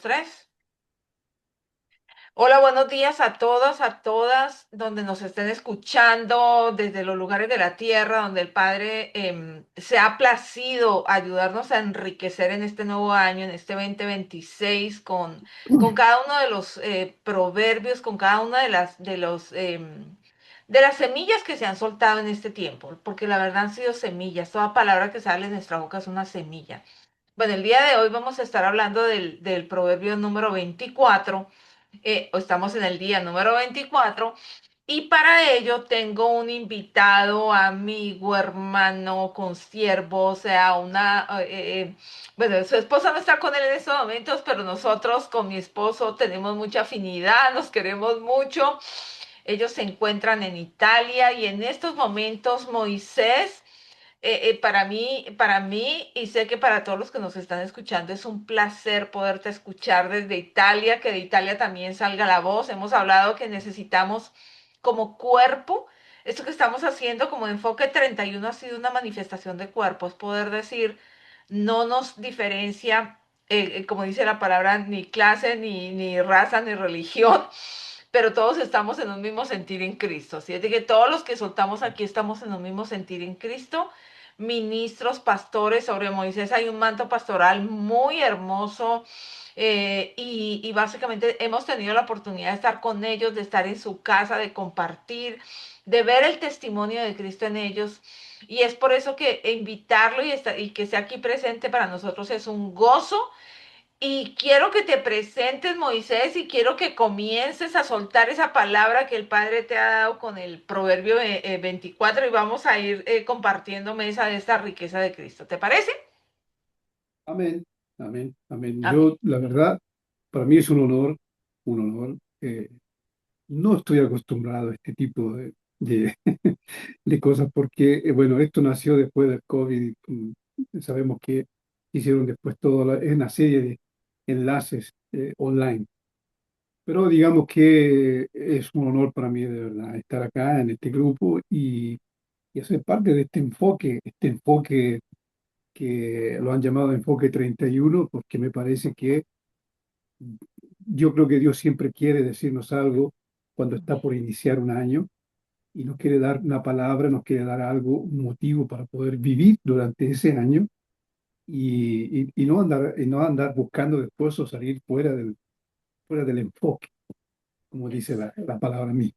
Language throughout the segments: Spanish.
Tres. Hola, buenos días a todos, a todas, donde nos estén escuchando desde los lugares de la tierra, donde el Padre se ha placido ayudarnos a enriquecer en este nuevo año, en este 2026, con cada uno de los proverbios, con cada una de las semillas que se han soltado en este tiempo, porque la verdad han sido semillas, toda palabra que sale de nuestra boca es una semilla. Bueno, el día de hoy vamos a estar hablando del proverbio número 24. Estamos en el día número 24 y para ello tengo un invitado, amigo, hermano, consiervo, o sea, bueno, su esposa no está con él en estos momentos, pero nosotros con mi esposo tenemos mucha afinidad, nos queremos mucho. Ellos se encuentran en Italia y en estos momentos Moisés para mí, y sé que para todos los que nos están escuchando, es un placer poderte escuchar desde Italia, que de Italia también salga la voz. Hemos hablado que necesitamos como cuerpo, esto que estamos haciendo como Enfoque 31 ha sido una manifestación de cuerpo, es poder decir, no nos diferencia, como dice la palabra, ni clase, ni raza, ni religión, pero todos estamos en un mismo sentir en Cristo. ¿Sí? Es de que todos los que soltamos aquí estamos en un mismo sentir en Cristo. Ministros, pastores, sobre Moisés hay un manto pastoral muy hermoso. Y básicamente hemos tenido la oportunidad de estar con ellos, de estar en su casa, de compartir, de ver el testimonio de Cristo en ellos. Y es por eso que invitarlo y que sea aquí presente para nosotros es un gozo y quiero que te presentes, Moisés, y quiero que comiences a soltar esa palabra que el Padre te ha dado con el Proverbio 24 y vamos a ir compartiendo mesa de esta riqueza de Cristo. ¿Te parece? Amén, amén, amén. Amén. Yo, la verdad, para mí es un honor. No estoy acostumbrado a este tipo de, de cosas porque, bueno, esto nació después del COVID. Sabemos que hicieron después una serie de enlaces online. Pero digamos que es un honor para mí, de verdad, estar acá en este grupo y hacer parte de este enfoque que lo han llamado Enfoque 31, porque me parece que yo creo que Dios siempre quiere decirnos algo cuando está por iniciar un año y nos quiere dar una palabra, nos quiere dar algo, un motivo para poder vivir durante ese año y no andar buscando después o salir fuera del enfoque, como dice la palabra mí.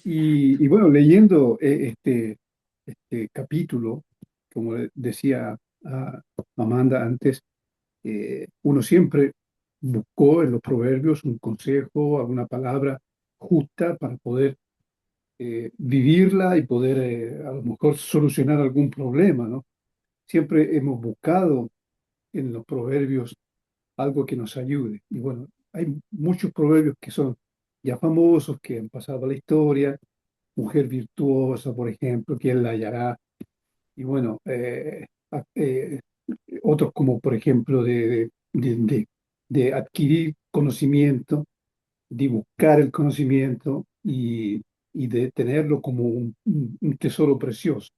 Y bueno, leyendo este capítulo, como decía Amanda antes, uno siempre buscó en los proverbios un consejo, alguna palabra justa para poder vivirla y poder a lo mejor solucionar algún problema, ¿no? Siempre hemos buscado en los proverbios algo que nos ayude. Y bueno, hay muchos proverbios que son ya famosos, que han pasado a la historia. Mujer virtuosa, por ejemplo, ¿quién la hallará? Y bueno, otros como por ejemplo de adquirir conocimiento, de buscar el conocimiento y de tenerlo como un tesoro precioso.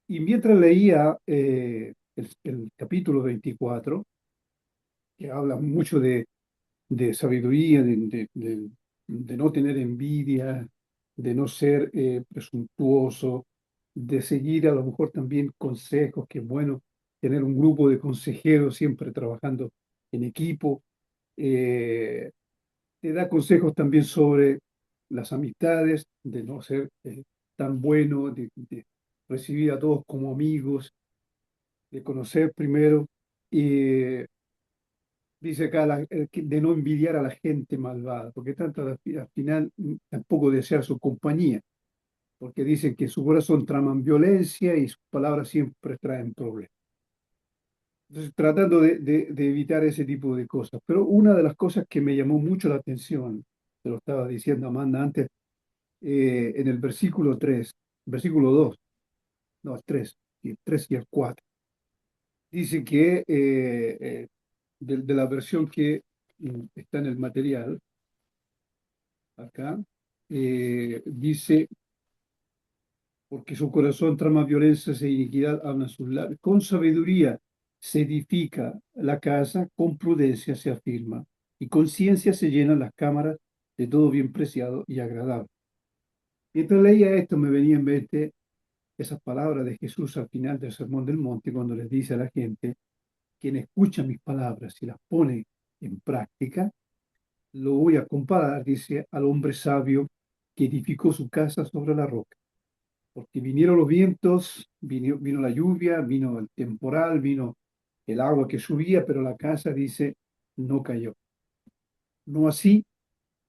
Y mientras leía el capítulo 24 que habla mucho de sabiduría, de no tener envidia, de no ser presuntuoso, de seguir a lo mejor también consejos, que es bueno tener un grupo de consejeros siempre trabajando en equipo. Eh, Te da consejos también sobre las amistades, de no ser tan bueno, de recibir a todos como amigos, de conocer primero. Y dice acá de no envidiar a la gente malvada, porque tanto al final tampoco desear su compañía, porque dicen que su corazón traman violencia y sus palabras siempre traen problemas. Entonces, tratando de evitar ese tipo de cosas. Pero una de las cosas que me llamó mucho la atención, te lo estaba diciendo Amanda antes, en el versículo 3 versículo 2 no, el 3 y el 3 y el 4 dice que de la versión que está en el material, acá, dice, porque su corazón trama violencia e iniquidad, hablan sus labios. Con sabiduría se edifica la casa, con prudencia se afirma, y con ciencia se llenan las cámaras de todo bien preciado y agradable. Mientras leía esto, me venía en mente esas palabras de Jesús al final del Sermón del Monte, cuando les dice a la gente: quien escucha mis palabras y las pone en práctica, lo voy a comparar, dice, al hombre sabio que edificó su casa sobre la roca. Porque vinieron los vientos, vino la lluvia, vino el temporal, vino el agua que subía, pero la casa, dice, no cayó. No así,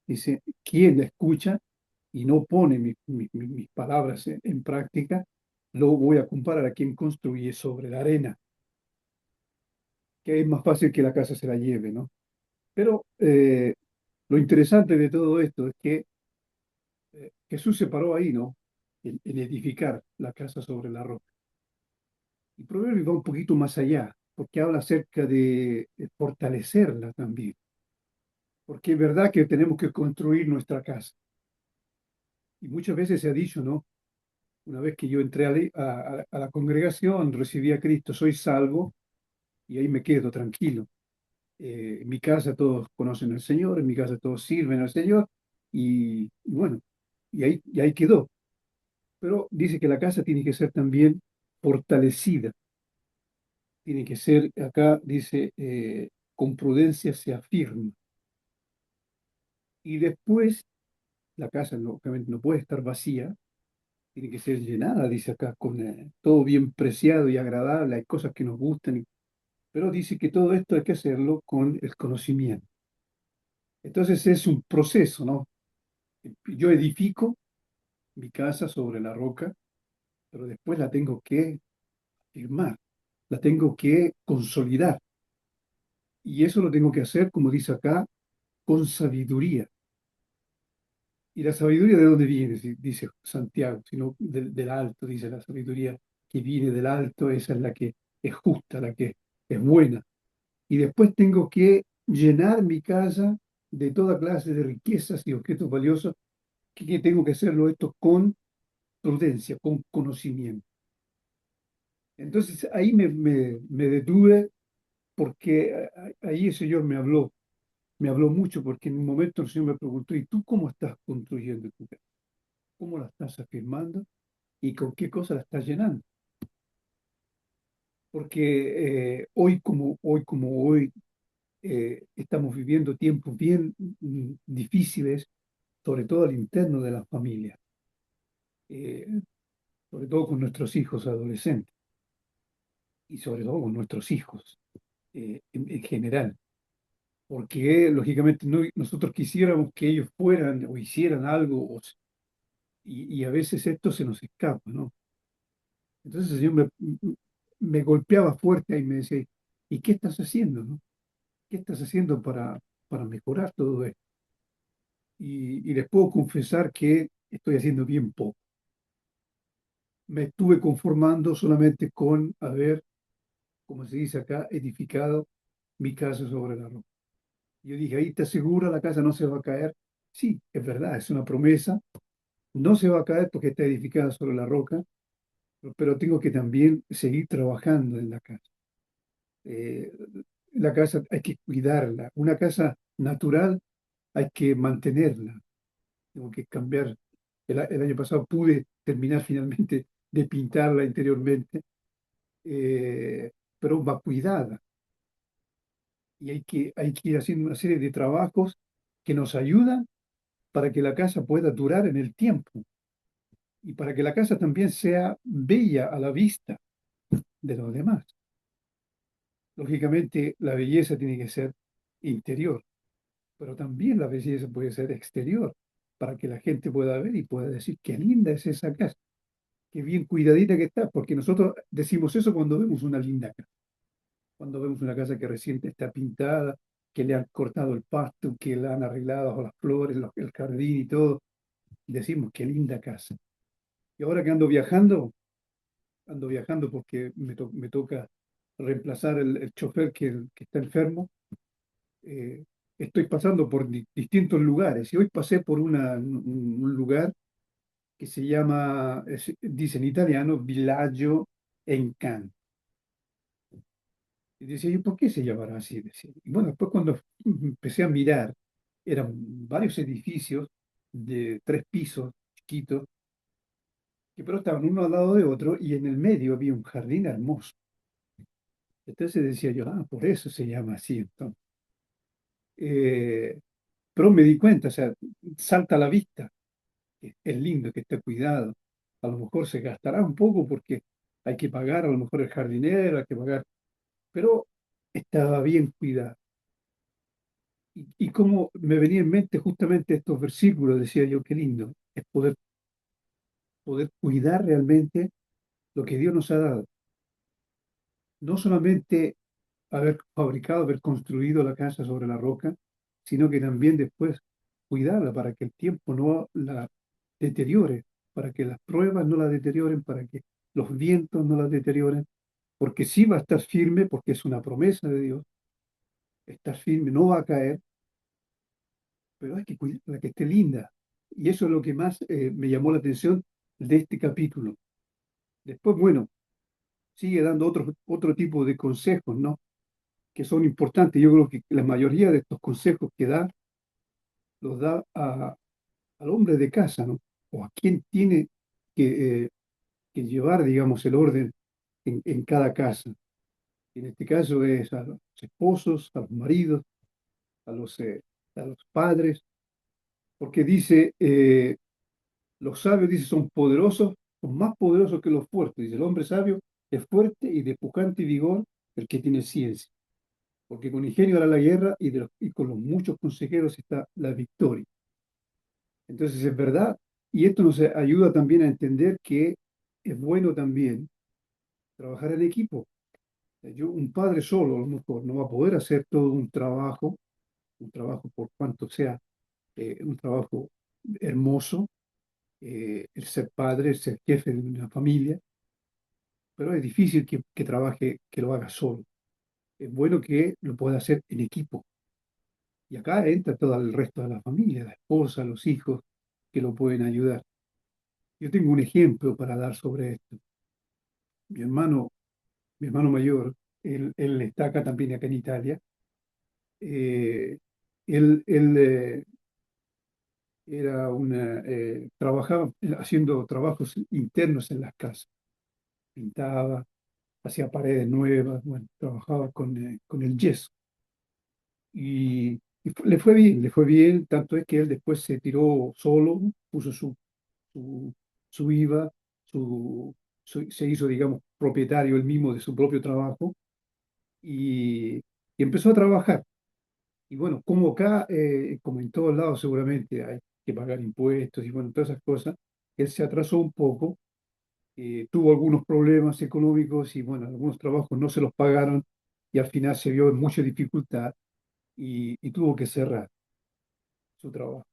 dice, quien la escucha y no pone mis palabras en práctica, lo voy a comparar a quien construye sobre la arena, que es más fácil que la casa se la lleve, ¿no? Pero lo interesante de todo esto es que Jesús se paró ahí, ¿no? En edificar la casa sobre la roca. Y Proverbios va un poquito más allá, porque habla acerca de fortalecerla también. Porque es verdad que tenemos que construir nuestra casa. Y muchas veces se ha dicho, ¿no? Una vez que yo entré a la congregación, recibí a Cristo, soy salvo y ahí me quedo tranquilo. En mi casa todos conocen al Señor, en mi casa todos sirven al Señor y bueno, y ahí quedó. Pero dice que la casa tiene que ser también fortalecida, tiene que ser, acá dice, con prudencia se afirma. Y después la casa obviamente no puede estar vacía, tiene que ser llenada, dice acá, con todo bien preciado y agradable, hay cosas que nos gustan, pero dice que todo esto hay que hacerlo con el conocimiento. Entonces es un proceso, ¿no? Yo edifico mi casa sobre la roca, pero después la tengo que firmar, la tengo que consolidar. Y eso lo tengo que hacer, como dice acá, con sabiduría. ¿Y la sabiduría de dónde viene? Dice Santiago, sino del alto, dice la sabiduría que viene del alto, esa es la que es justa, la que es buena. Y después tengo que llenar mi casa de toda clase de riquezas y objetos valiosos, que tengo que hacerlo esto con prudencia, con conocimiento. Entonces ahí me detuve porque ahí el Señor me habló mucho, porque en un momento el Señor me preguntó: ¿y tú cómo estás construyendo tu casa? ¿Cómo la estás afirmando? ¿Y con qué cosa la estás llenando? Porque hoy estamos viviendo tiempos bien difíciles, sobre todo al interno de las familias, eh, sobre todo con nuestros hijos adolescentes y sobre todo con nuestros hijos en general. Porque lógicamente nosotros quisiéramos que ellos fueran o hicieran algo, y a veces esto se nos escapa, ¿no? Entonces el Señor me golpeaba fuerte y me decía: ¿y qué estás haciendo, no? ¿Qué estás haciendo para mejorar todo esto? Y les puedo confesar que estoy haciendo bien poco. Me estuve conformando solamente con haber, como se dice acá, edificado mi casa sobre la roca. Yo dije: ahí te asegura, la casa no se va a caer. Sí, es verdad, es una promesa. No se va a caer porque está edificada sobre la roca, pero tengo que también seguir trabajando en la casa. Eh, la casa hay que cuidarla. Una casa natural hay que mantenerla. Tengo que cambiar. El año pasado pude terminar finalmente de pintarla interiormente, pero va cuidada. Y hay que ir haciendo una serie de trabajos que nos ayudan para que la casa pueda durar en el tiempo y para que la casa también sea bella a la vista de los demás. Lógicamente, la belleza tiene que ser interior, pero también la belleza puede ser exterior, para que la gente pueda ver y pueda decir: qué linda es esa casa, qué bien cuidadita que está, porque nosotros decimos eso cuando vemos una linda casa, cuando vemos una casa que recién está pintada, que le han cortado el pasto, que la han arreglado las flores, el jardín y todo, decimos: qué linda casa. Y ahora que ando viajando porque me toca reemplazar el chofer que está enfermo. eh, Estoy pasando por distintos lugares y hoy pasé por un lugar que se llama, dice en italiano, Villaggio Encanto. Y decía yo, ¿por qué se llamará así? Decía. Y bueno, después cuando empecé a mirar, eran varios edificios de 3 pisos, chiquitos, que pero estaban uno al lado de otro y en el medio había un jardín hermoso. Entonces decía yo, ah, por eso se llama así entonces. Eh, pero me di cuenta, o sea, salta a la vista, que es lindo, que esté cuidado. A lo mejor se gastará un poco porque hay que pagar, a lo mejor el jardinero, hay que pagar, pero estaba bien cuidado. Y como me venía en mente justamente estos versículos, decía yo, qué lindo, es poder cuidar realmente lo que Dios nos ha dado. No solamente haber fabricado, haber construido la casa sobre la roca, sino que también después cuidarla para que el tiempo no la deteriore, para que las pruebas no la deterioren, para que los vientos no la deterioren, porque sí va a estar firme, porque es una promesa de Dios, estar firme, no va a caer, pero hay que cuidarla, que esté linda. Y eso es lo que más me llamó la atención de este capítulo. Después, bueno, sigue dando otro tipo de consejos, ¿no? Que son importantes. Yo creo que la mayoría de estos consejos que da, los da al hombre de casa, ¿no? O a quien tiene que llevar, digamos, el orden en cada casa. En este caso es a los esposos, a los maridos, a a los padres, porque dice, los sabios, dice, son poderosos, son más poderosos que los fuertes. Dice, el hombre sabio es fuerte y de pujante vigor el que tiene ciencia, porque con ingenio hará la guerra y con los muchos consejeros está la victoria. Entonces es verdad, y esto nos ayuda también a entender que es bueno también trabajar en equipo. Un padre solo a lo mejor no va a poder hacer todo un trabajo por cuanto sea un trabajo hermoso, el ser padre, el ser jefe de una familia, pero es difícil que trabaje, que lo haga solo. Es bueno que lo pueda hacer en equipo. Y acá entra todo el resto de la familia, la esposa, los hijos, que lo pueden ayudar. Yo tengo un ejemplo para dar sobre esto. Mi hermano, mi hermano mayor, él está acá también, acá en Italia. Eh, él trabajaba haciendo trabajos internos en las casas. Pintaba, hacía paredes nuevas, bueno, trabajaba con el yeso. Le fue bien, tanto es que él después se tiró solo, puso su, su IVA, se hizo, digamos, propietario él mismo de su propio trabajo y, y empezó a trabajar. Y bueno, como acá, como en todos lados seguramente hay que pagar impuestos y bueno, todas esas cosas, él se atrasó un poco, tuvo algunos problemas económicos y bueno, algunos trabajos no se los pagaron y al final se vio en mucha dificultad y tuvo que cerrar su trabajo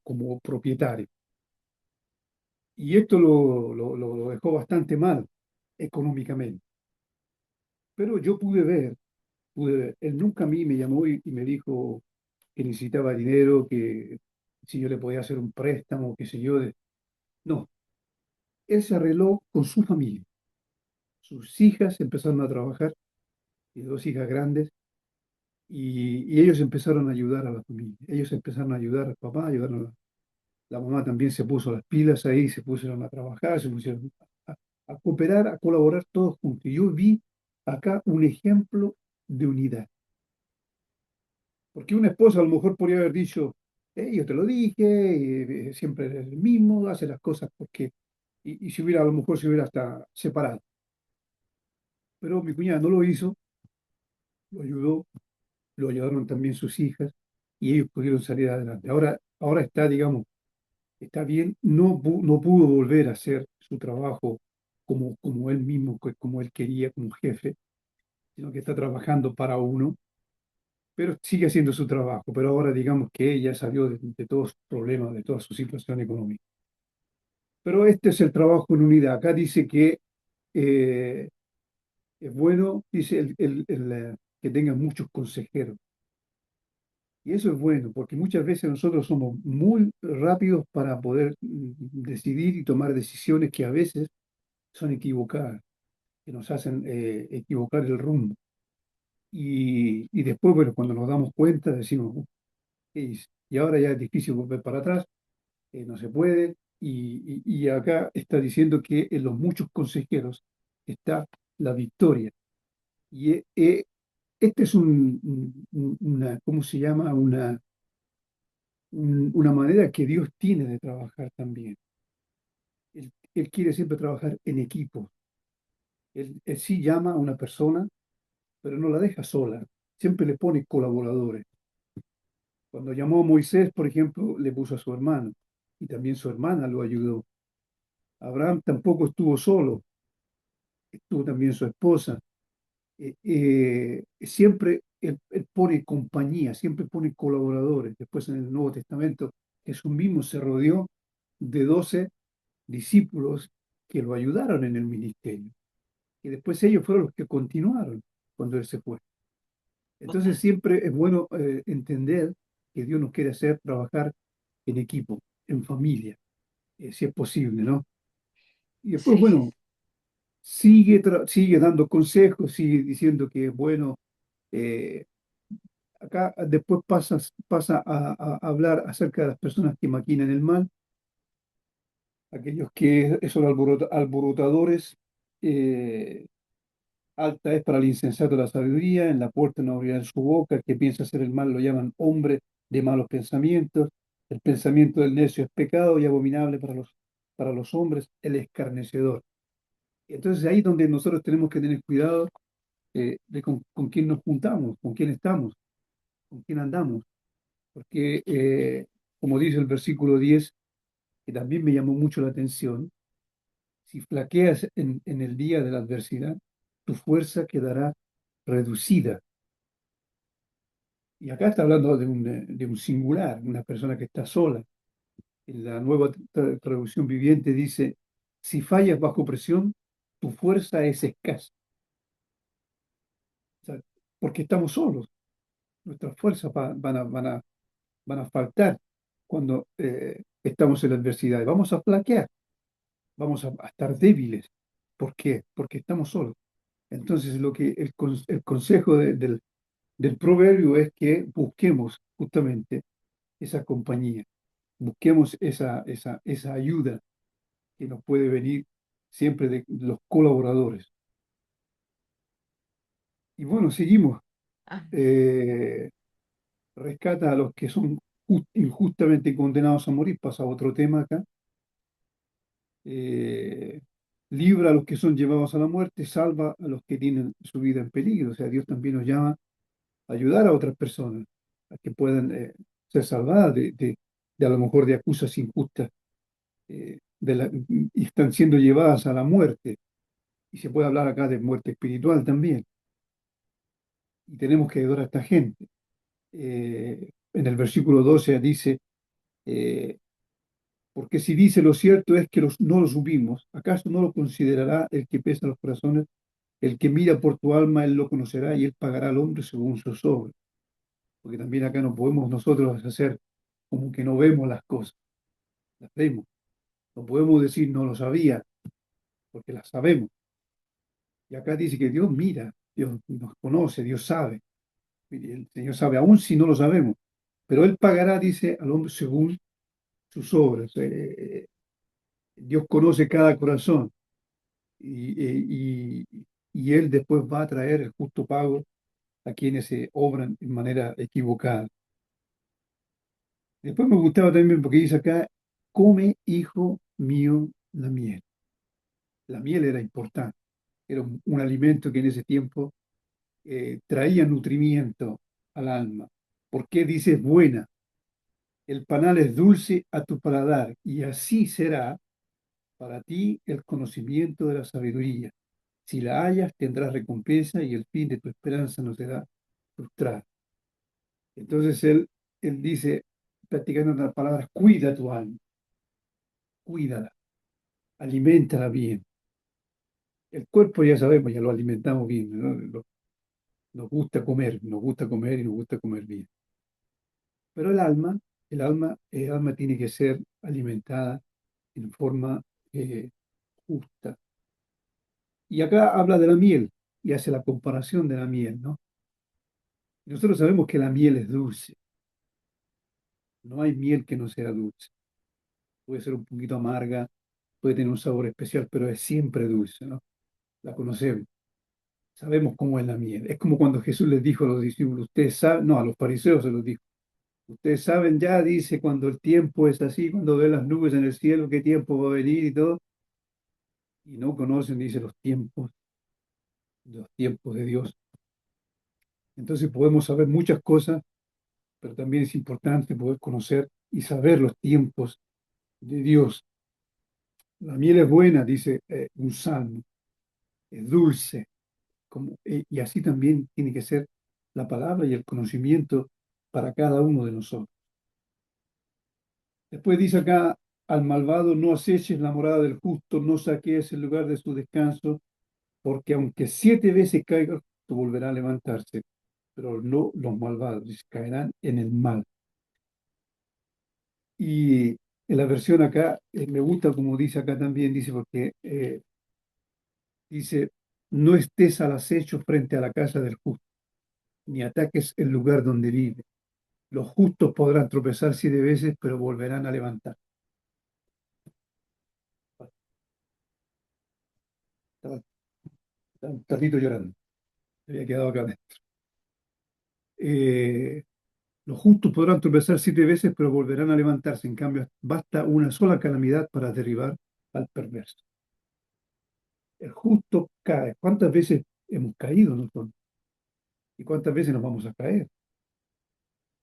como propietario. Y esto lo dejó bastante mal económicamente. Pero yo pude ver, él nunca a mí me llamó y me dijo que necesitaba dinero, que si yo le podía hacer un préstamo, qué sé yo. No, él se arregló con su familia. Sus hijas empezaron a trabajar, y 2 hijas grandes, y ellos empezaron a ayudar a la familia. Ellos empezaron a ayudar al papá, ayudaron la mamá también se puso las pilas ahí, se pusieron a trabajar, se pusieron a cooperar, a colaborar todos juntos. Y yo vi acá un ejemplo de unidad. Porque una esposa a lo mejor podría haber dicho, yo te lo dije, siempre eres el mismo, hace las cosas porque... Y si hubiera, a lo mejor se hubiera hasta separado. Pero mi cuñada no lo hizo, lo ayudó, lo ayudaron también sus hijas y ellos pudieron salir adelante. Ahora está, digamos, está bien, no pudo volver a hacer su trabajo como él mismo, como él quería, como jefe, sino que está trabajando para uno, pero sigue haciendo su trabajo. Pero ahora digamos que ella salió de todos sus problemas, de toda su situación económica. Pero este es el trabajo en unidad. Acá dice que eh, es bueno, dice que tengan muchos consejeros. Y eso es bueno, porque muchas veces nosotros somos muy rápidos para poder decidir y tomar decisiones que a veces son equivocadas, que nos hacen equivocar el rumbo. y después, bueno, cuando nos damos cuenta, decimos, y ahora ya es difícil volver para atrás, no se puede. Y acá está diciendo que en los muchos consejeros está la victoria. Y este es una, ¿cómo se llama? Una manera que Dios tiene de trabajar también. Él quiere siempre trabajar en equipo. Él sí llama a una persona, pero no la deja sola. Siempre le pone colaboradores. Cuando llamó a Moisés, por ejemplo, le puso a su hermano y también su hermana lo ayudó. Abraham tampoco estuvo solo, estuvo también su esposa. Siempre él pone compañía, siempre pone colaboradores. Después en el Nuevo Testamento, Jesús mismo se rodeó de 12 discípulos que lo ayudaron en el ministerio. Y después ellos fueron los que continuaron cuando él se fue. Entonces Total. siempre es bueno entender que Dios nos quiere hacer trabajar en equipo, en familia, si es posible, ¿no? Y después, Sí, sí, bueno, sigue dando consejos, sigue diciendo que es bueno. eh, Acá después pasa a hablar acerca de las personas que maquinan el mal, aquellos que son alborotadores. eh, Alta es para el insensato la sabiduría, en la puerta no abrirá su boca, el que piensa hacer el mal lo llaman hombre de malos pensamientos, el pensamiento del necio es pecado y abominable para los hombres, el escarnecedor. Entonces ahí es donde nosotros tenemos que tener cuidado de con quién nos juntamos, con quién estamos, con quién andamos, porque como dice el versículo 10 que también me llamó mucho la atención, si flaqueas en el día de la adversidad, tu fuerza quedará reducida. Y acá está hablando de un singular, una persona que está sola. En la nueva traducción viviente dice, si fallas bajo presión, tu fuerza es escasa. O sea, porque estamos solos, nuestras fuerzas van a faltar cuando estamos en la adversidad. Vamos a flaquear, vamos a estar débiles. ¿Por qué? Porque estamos solos. Entonces, lo que el consejo del proverbio es que busquemos justamente esa compañía, busquemos esa ayuda que nos puede venir siempre de los colaboradores. Y bueno, seguimos. ah, Eh, Rescata a los que son injustamente condenados a morir, pasa a otro tema acá. Eh, Libra a los que son llevados a la muerte, salva a los que tienen su vida en peligro. O sea, Dios también nos llama a ayudar a otras personas a que puedan ser salvadas de a lo mejor de acusas injustas y están siendo llevadas a la muerte. Y se puede hablar acá de muerte espiritual también. Y tenemos que ayudar a esta gente. En el versículo 12 dice, eh, porque si dice lo cierto es que no lo supimos, ¿acaso no lo considerará el que pesa los corazones? El que mira por tu alma, él lo conocerá y él pagará al hombre según sus obras. Porque también acá no podemos nosotros hacer como que no vemos las cosas, las vemos. No podemos decir no lo sabía, porque las sabemos. Y acá dice que Dios mira, Dios nos conoce, Dios sabe. Y el Señor sabe, aún si no lo sabemos. Pero Él pagará, dice, al hombre según sus obras. Dios conoce cada corazón y Él después va a traer el justo pago a quienes se obran en manera equivocada. Después me gustaba también porque dice acá, come, hijo mío, la miel. La miel era importante, era un alimento que en ese tiempo traía nutrimiento al alma. ¿Por qué dice buena? El panal es dulce a tu paladar y así será para ti el conocimiento de la sabiduría. Si la hallas, tendrás recompensa y el fin de tu esperanza no será frustrado. Entonces él dice, practicando las palabras, cuida tu alma, cuídala, aliméntala bien. El cuerpo ya sabemos, ya lo alimentamos bien, ¿no? Nos gusta comer y nos gusta comer bien. Pero el alma tiene que ser alimentada en forma justa. Y acá habla de la miel y hace la comparación de la miel, ¿no? Nosotros sabemos que la miel es dulce. No hay miel que no sea dulce. Puede ser un poquito amarga, puede tener un sabor especial, pero es siempre dulce, ¿no? La conocemos. Sabemos cómo es la miel. Es como cuando Jesús les dijo a los discípulos, ustedes saben, no, a los fariseos se los dijo, ustedes saben ya, dice, cuando el tiempo es así, cuando ven las nubes en el cielo, qué tiempo va a venir y todo, y no conocen, dice, los tiempos de Dios. Entonces podemos saber muchas cosas, pero también es importante poder conocer y saber los tiempos de Dios. La miel es buena, dice un salmo, es dulce, y así también tiene que ser la palabra y el conocimiento para cada uno de nosotros. Después dice acá, al malvado no aceches la morada del justo, no saquees el lugar de su descanso, porque aunque 7 veces caiga, el justo volverá a levantarse, pero no los malvados, dice, caerán en el mal. Y en la versión acá, me gusta como dice acá también, dice, porque dice, no estés al acecho frente a la casa del justo, ni ataques el lugar donde vive. Los justos podrán tropezar 7 veces, pero volverán a levantar. Estaba, estaba un perrito llorando, se había quedado acá. Eh, los justos podrán tropezar 7 veces, pero volverán a levantarse. En cambio, basta una sola calamidad para derribar al perverso. El justo cae. ¿Cuántas veces hemos caído nosotros? ¿Y cuántas veces nos vamos a caer?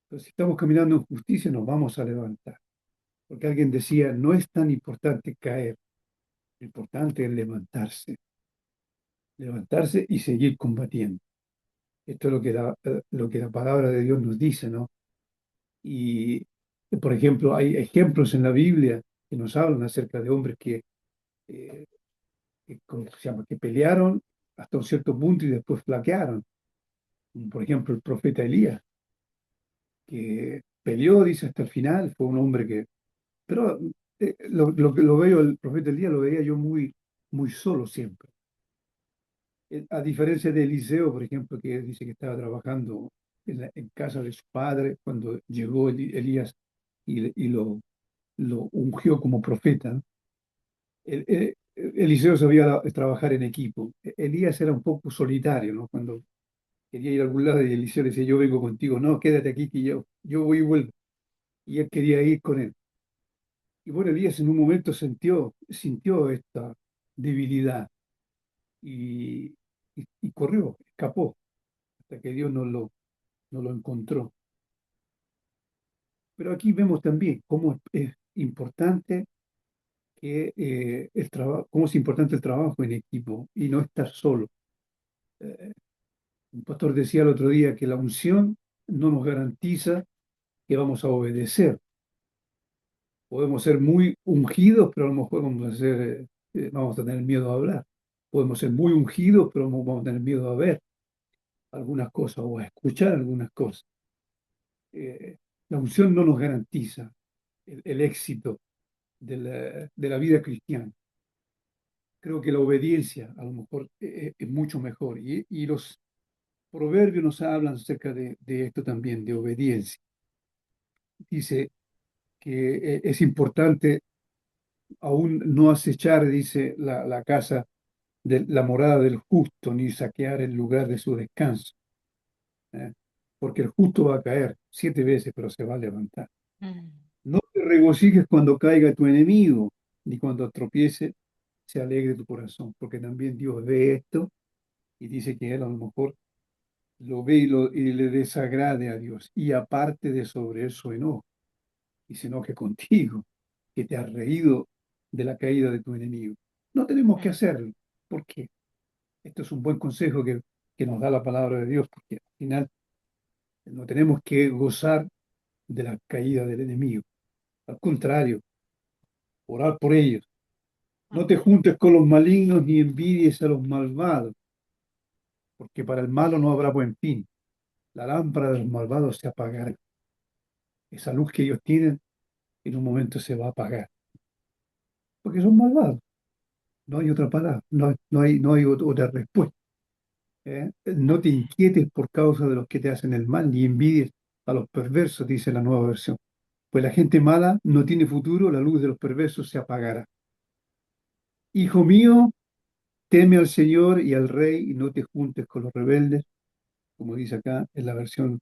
Entonces, si estamos caminando en justicia, nos vamos a levantar. Porque alguien decía, no es tan importante caer, lo importante es levantarse y seguir combatiendo. Esto es lo que la palabra de Dios nos dice, ¿no? Y, por ejemplo, hay ejemplos en la Biblia que nos hablan acerca de hombres eh, ¿cómo se llama? Que pelearon hasta un cierto punto y después flaquearon. Como por ejemplo, el profeta Elías, que peleó, dice, hasta el final, fue un hombre que... Pero lo que lo veo, el profeta Elías lo veía yo muy, muy solo siempre. A diferencia de Eliseo, por ejemplo, que dice que estaba trabajando en casa de su padre cuando llegó Elías y lo ungió como profeta, ¿no? Eliseo sabía trabajar en equipo. Elías era un poco solitario, ¿no? Cuando quería ir a algún lado y Eliseo le decía, yo vengo contigo, no, quédate aquí que yo voy y vuelvo. Y él quería ir con él. Y bueno, Elías en un momento sintió esta debilidad y, y corrió, escapó, hasta que Dios no lo encontró. Pero aquí vemos también cómo es importante cómo es importante el trabajo en equipo y no estar solo. Eh, un pastor decía el otro día que la unción no nos garantiza que vamos a obedecer. Podemos ser muy ungidos, pero a lo mejor vamos a tener miedo a hablar. Podemos ser muy ungidos, pero vamos a tener miedo a ver algunas cosas o a escuchar algunas cosas. Eh, la unción no nos garantiza el éxito de la vida cristiana. Creo que la obediencia a lo mejor es mucho mejor. Y los proverbios nos hablan acerca de esto también, de obediencia. Dice que es importante aún no acechar, dice, la casa de la morada del justo, ni saquear el lugar de su descanso. ¿Eh? Porque el justo va a caer 7 veces, pero se va a levantar. Mm, No te regocijes cuando caiga tu enemigo, ni cuando tropiece, se alegre tu corazón, porque también Dios ve esto y dice que Él a lo mejor lo ve y le desagrade a Dios, y aparte de sobre eso enojo, y se enoje contigo, que te has reído de la caída de tu enemigo. No tenemos que mm, hacerlo. ¿Por qué? Esto es un buen consejo que nos da la palabra de Dios, porque al final no tenemos que gozar de la caída del enemigo. Al contrario, orar por ellos. No te mm, juntes con los malignos ni envidies a los malvados, porque para el malo no habrá buen fin. La lámpara de los malvados se apagará. Esa luz que ellos tienen en un momento se va a apagar, porque son malvados. No hay otra palabra, no hay otra respuesta. No te inquietes por causa de los que te hacen el mal, ni envidies a los perversos, dice la nueva versión. Pues la gente mala no tiene futuro, la luz de los perversos se apagará. Hijo mío, teme al Señor y al Rey y no te juntes con los rebeldes, como dice acá en la versión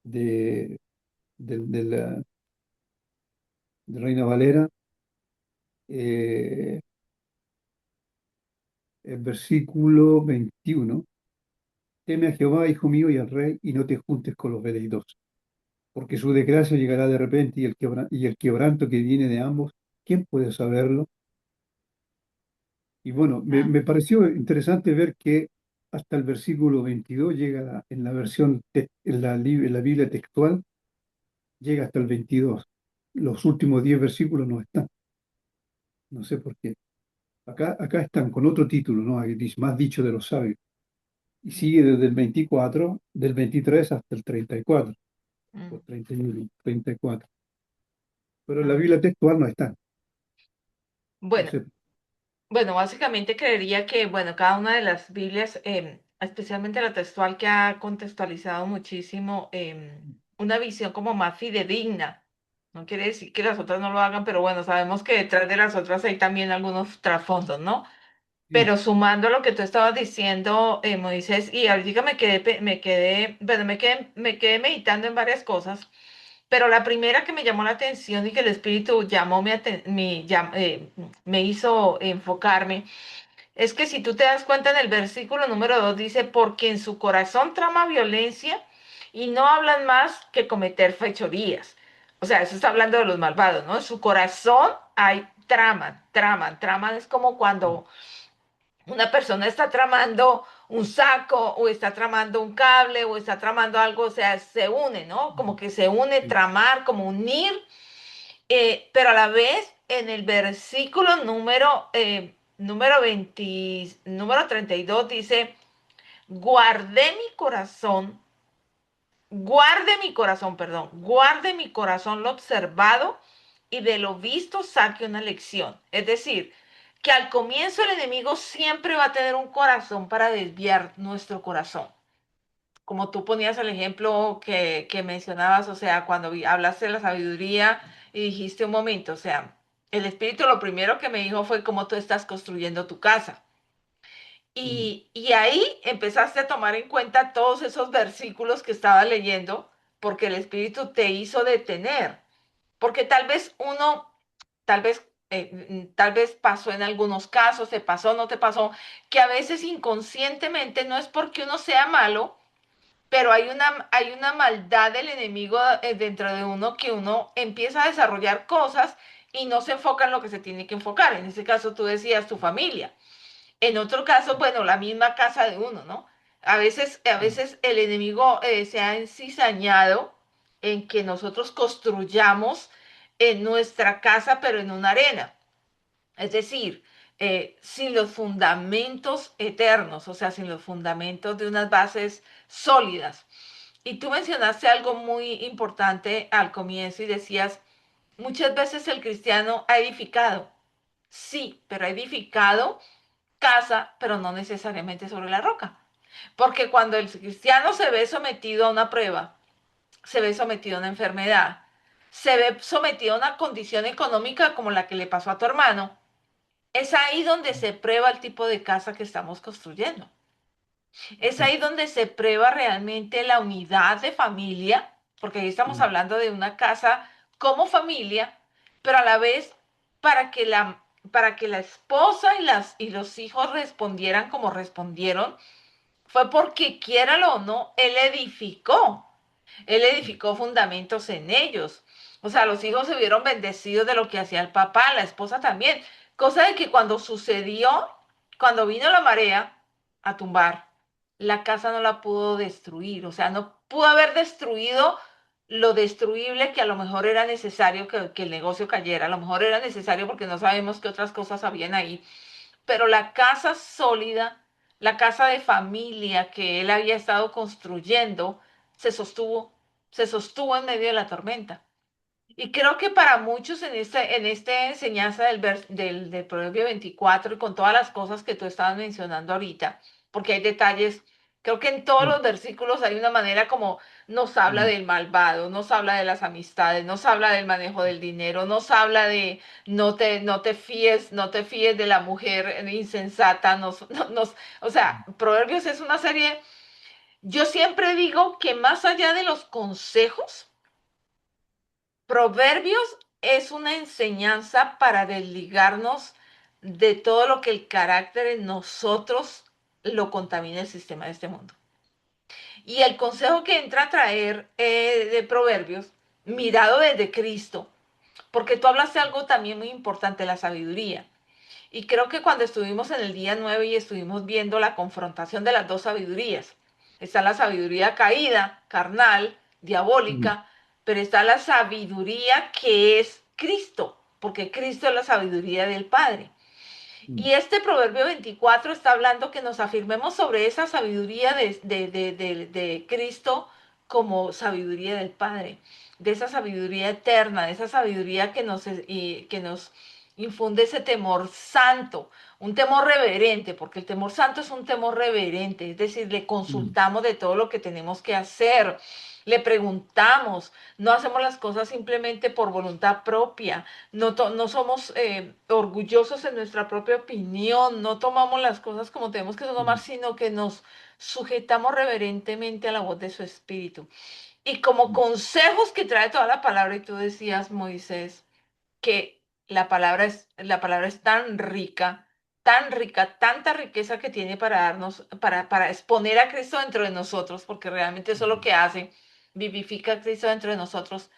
de, de Reina Valera. eh, el versículo 21. Teme a Jehová, hijo mío, y al Rey, y no te juntes con los veleidosos, porque su desgracia llegará de repente y el quebranto que viene de ambos, ¿quién puede saberlo? Y bueno, Ah, me pareció interesante ver que hasta el versículo 22 llega en la versión, en la Biblia textual, llega hasta el 22. Los últimos 10 versículos no están, no sé por qué. Acá están con otro título, ¿no? Ahí dice, más dicho de los sabios. Y sigue desde el 24, del 23 hasta el 34, o mm, 31, 34. Pero en la ah. Biblia textual no están. No Bueno, sé. bueno, básicamente creería que, bueno, cada una de las Biblias, especialmente la textual que ha contextualizado muchísimo, una visión como más fidedigna. No quiere decir que las otras no lo hagan, pero bueno, sabemos que detrás de las otras hay también algunos trasfondos, ¿no? Sí, Pero sumando lo que tú estabas diciendo, Moisés, y ahorita bueno, me quedé meditando en varias cosas, pero la primera que me llamó la atención y que el Espíritu llamó me hizo enfocarme, es que si tú te das cuenta en el versículo número 2 dice, porque en su corazón trama violencia y no hablan más que cometer fechorías. O sea, eso está hablando de los malvados, ¿no? En su corazón hay traman es como sí, cuando una persona está tramando un saco o está tramando un cable o está tramando algo, o sea, se une, ¿no? Como que se une, sí, tramar, como unir, pero a la vez en el versículo número 32 dice, guardé mi corazón, guarde mi corazón lo observado y de lo visto saque una lección. Es decir, que al comienzo el enemigo siempre va a tener un corazón para desviar nuestro corazón. Como tú ponías el ejemplo que mencionabas, o sea, cuando hablaste de la sabiduría y dijiste un momento, o sea, el espíritu lo primero que me dijo fue cómo tú estás construyendo tu casa. mm, Y ahí empezaste a tomar en cuenta todos esos versículos que estaba leyendo, porque el Espíritu te hizo detener. Porque tal vez, tal vez pasó en algunos casos, te pasó, no te pasó, que a veces inconscientemente no es porque uno sea malo, pero hay una maldad del enemigo dentro de uno que uno empieza a desarrollar cosas y no se enfoca en lo que se tiene que enfocar. En este caso tú decías tu familia. En otro caso, bueno, la misma casa de uno, ¿no? A mm, veces el enemigo se ha encizañado en que nosotros construyamos en nuestra casa, pero en una arena. Es decir, sin los fundamentos eternos, o sea, sin los fundamentos de unas bases sólidas. Y tú mencionaste algo muy importante al comienzo y decías, muchas veces el cristiano ha edificado. Sí, pero ha edificado casa, pero no necesariamente sobre la roca. Porque cuando el cristiano se ve sometido a una prueba, se ve sometido a una enfermedad, se ve sometido a una condición económica como la que le pasó a tu hermano, es ahí donde se prueba el tipo de casa que estamos construyendo. Es sí, ahí donde se prueba realmente la unidad de familia, porque ahí estamos mm, hablando de una casa como familia, pero a la vez para que para que la esposa y los hijos respondieran como respondieron, fue porque quiéralo o no, él mm, edificó fundamentos en ellos. O sea, los hijos se vieron bendecidos de lo que hacía el papá, la esposa también. Cosa de que cuando sucedió, cuando vino la marea a tumbar, la casa no la pudo destruir. O sea, no pudo haber destruido lo destruible que a lo mejor era necesario que el negocio cayera. A lo mejor era necesario porque no sabemos qué otras cosas habían ahí, pero la casa sólida, la casa de familia que él había estado construyendo, se sostuvo, se sostuvo en medio de la tormenta. Y creo que para muchos en esta enseñanza del Proverbio 24 y con todas las cosas que tú estabas mencionando ahorita, porque hay detalles, Creo que en todos mm, los versículos hay una manera como nos habla mm, del malvado, nos habla de las amistades, nos habla del manejo del dinero, nos habla de no te fíes de la mujer insensata, o sea, Proverbios es una serie, yo siempre digo que más allá de los consejos, Proverbios es una enseñanza para desligarnos de todo lo que el carácter en nosotros lo contamina el sistema de este mundo. Y el consejo que entra a traer de Proverbios, mirado desde Cristo, porque tú hablaste algo también muy importante, la sabiduría. Y creo que cuando estuvimos en el día 9 y estuvimos viendo la confrontación de las dos sabidurías, está la sabiduría caída, carnal, mm, diabólica, pero está la sabiduría que es Cristo, porque Cristo es la sabiduría del Padre. mm, Y este Proverbio 24 está hablando que nos afirmemos sobre esa sabiduría de Cristo como sabiduría del Padre, de esa sabiduría eterna, de esa sabiduría que nos infunde ese temor santo, un temor reverente, porque el temor santo es un temor reverente, es decir, le mm, consultamos de todo lo que tenemos que hacer, le preguntamos, no hacemos las cosas simplemente por voluntad propia, no somos orgullosos en nuestra propia opinión, no tomamos las cosas como tenemos que tomar, mm, sino que nos sujetamos reverentemente a la voz de su espíritu. Y como mm, consejos que trae toda la palabra, y tú decías, Moisés, que la palabra es tan rica, tanta riqueza que tiene para darnos, para exponer a Cristo dentro de nosotros, porque realmente eso es lo mm, que hace, vivifica a Cristo dentro de nosotros.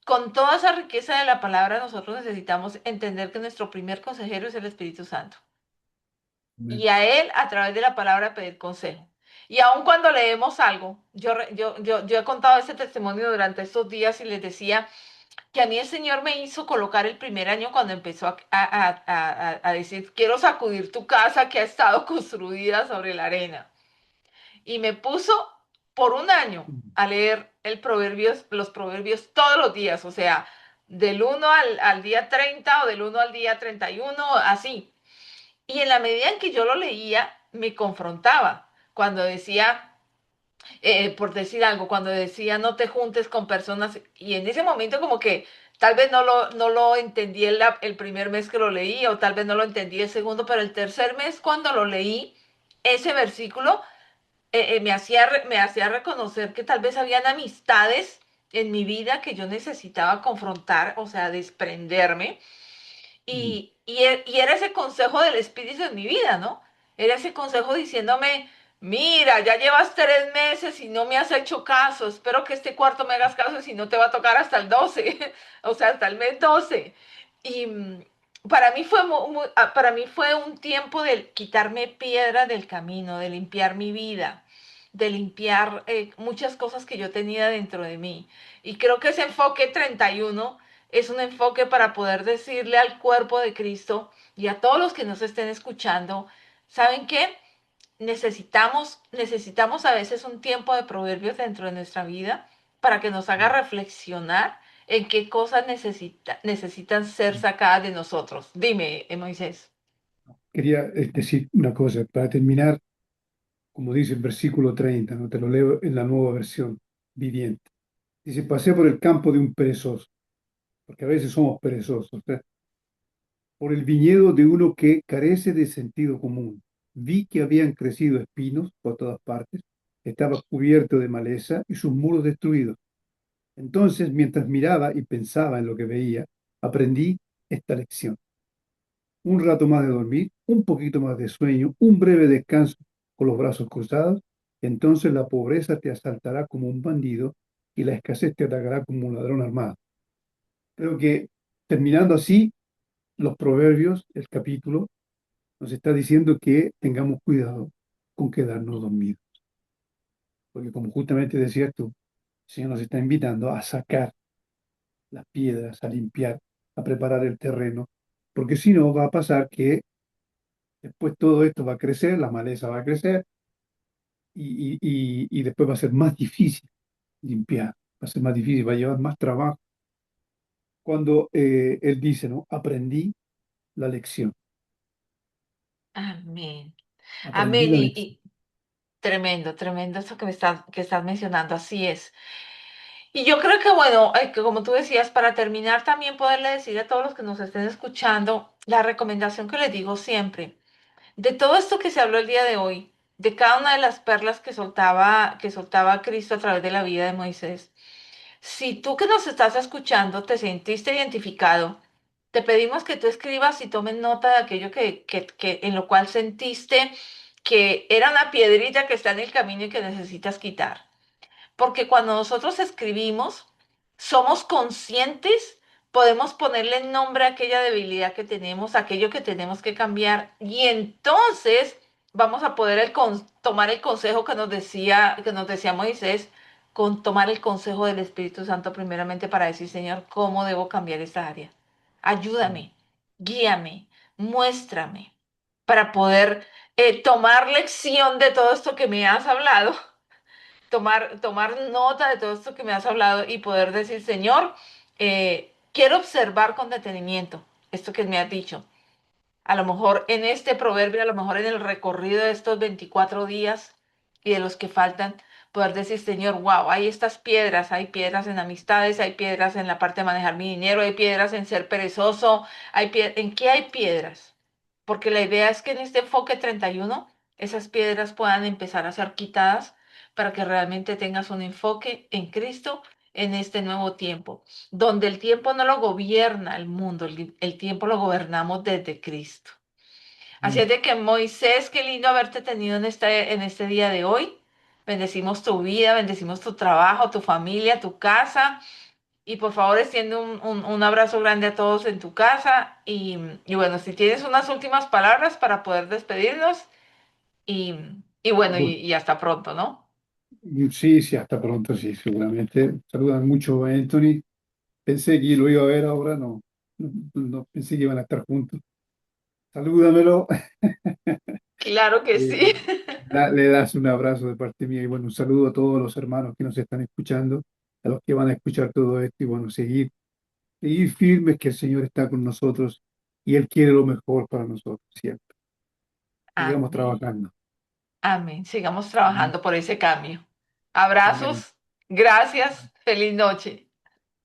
Con toda esa riqueza de la palabra, nosotros necesitamos entender que nuestro primer consejero es el Espíritu Santo. mm, Y a Él, a través de la palabra, pedir consejo. Y aun cuando leemos algo, yo he contado este testimonio durante estos días y les decía que a mí el Señor me hizo colocar el primer año cuando empezó a decir, quiero sacudir tu casa que ha estado construida sobre la arena. Y me puso por un año mm, a leer los proverbios todos los días, o sea, del 1 al día 30 o del 1 al día 31, así. Y en la medida en que yo lo leía, me confrontaba. Cuando decía, por decir algo, cuando decía no te juntes con personas, y en ese momento como que tal vez no lo entendí el primer mes que lo leí, o tal vez no lo entendí el segundo, pero el tercer mes cuando lo leí, ese versículo me hacía reconocer que tal vez habían amistades en mi vida que yo necesitaba confrontar, o sea, desprenderme. mm, Y era ese consejo del Espíritu en mi vida, ¿no? Era ese consejo diciéndome, mira, ya llevas 3 meses y no me has hecho caso, espero que este cuarto me hagas caso, si no te va a tocar hasta el 12, o sea, hasta el mes 12. Y para mí fue un tiempo de quitarme piedra del camino, de limpiar mi vida, de limpiar muchas cosas que yo tenía dentro de mí. Y creo que ese enfoque 31 es un enfoque para poder decirle al cuerpo de Cristo y a todos los que nos estén escuchando, ¿saben qué? Necesitamos a veces un tiempo de proverbios dentro de nuestra vida para que nos haga mm, reflexionar en qué cosas necesitan ser mm. sacadas de nosotros. Dime, Moisés. Quería decir una cosa para terminar, como dice el versículo 30, ¿no? Te lo leo en la nueva versión viviente. Dice, pasé por el campo de un perezoso, porque a veces somos perezosos, ¿eh? Por el viñedo de uno que carece de sentido común. Vi que habían crecido espinos por todas partes, estaba cubierto de maleza y sus muros destruidos. Entonces, mientras miraba y pensaba en lo que veía, aprendí esta lección. Un rato más de dormir, un poquito más de sueño, un breve descanso con los brazos cruzados, entonces la pobreza te asaltará como un bandido y la escasez te atacará como un ladrón armado. Creo que terminando así, los proverbios, el capítulo, nos está diciendo que tengamos cuidado con quedarnos dormidos, porque como justamente decías tú, el Señor nos está invitando a sacar las piedras, a limpiar, a preparar el terreno, porque si no va a pasar que después todo esto va a crecer, la maleza va a crecer y después va a ser más difícil limpiar, va a ser más difícil, va a llevar más trabajo. Cuando Él dice, ¿no? Aprendí la lección, Amén. aprendí Amén. la lección. Tremendo, tremendo esto que estás mencionando, así es. Y yo creo que, bueno, que como tú decías, para terminar también poderle decir a todos los que nos estén escuchando, la recomendación que les digo siempre, de todo esto que se habló el día de hoy, de cada una de las perlas que soltaba Cristo a través de la vida de Moisés, si tú que nos estás escuchando te sentiste identificado, te pedimos que tú escribas y tomes nota de aquello en lo cual sentiste que era una piedrita que está en el camino y que necesitas quitar. Porque cuando nosotros escribimos, somos conscientes, podemos ponerle nombre a aquella debilidad que tenemos, aquello que tenemos que cambiar, y entonces vamos a poder tomar el consejo que nos decía Moisés, con tomar el consejo del Espíritu Santo primeramente para decir, Señor, ¿cómo debo cambiar esta área? Ayúdame, guíame, muéstrame, para poder tomar lección de todo esto que me has hablado, tomar nota de todo esto que me has hablado y poder decir, Señor, quiero observar con detenimiento esto que me has dicho. A lo mejor en este proverbio, a lo mejor en el recorrido de estos 24 días y de los que faltan, poder decir, Señor, wow, hay piedras en amistades, hay piedras en la parte de manejar mi dinero, hay piedras en ser perezoso, ¿en qué hay piedras? Porque la idea es que en este enfoque 31 esas piedras puedan empezar a ser quitadas para que realmente tengas un enfoque en Cristo en este nuevo tiempo, donde el tiempo no lo gobierna el mundo, el tiempo lo gobernamos desde Cristo. Así Mm. es de que Moisés, qué lindo haberte tenido en este día de hoy. Bendecimos tu vida, bendecimos tu trabajo, tu familia, tu casa. Y por favor, extiende un abrazo grande a todos en tu casa. Y bueno, si tienes unas últimas palabras para poder despedirnos. Y, y bueno, Bueno, y hasta pronto, ¿no? sí, sí, hasta pronto, sí, seguramente. Saludan mucho a Anthony. Pensé que lo iba a ver ahora, no pensé que iban a estar juntos. Salúdamelo. Claro que Eh, sí. le das un abrazo de parte mía y bueno, un saludo a todos los hermanos que nos están escuchando, a los que van a escuchar todo esto y bueno, seguir firmes que el Señor está con nosotros y Él quiere lo mejor para nosotros, siempre. Sigamos Amén. trabajando. Amén. Sigamos Amén. trabajando por ese cambio. Amén. Abrazos. Gracias. Feliz noche.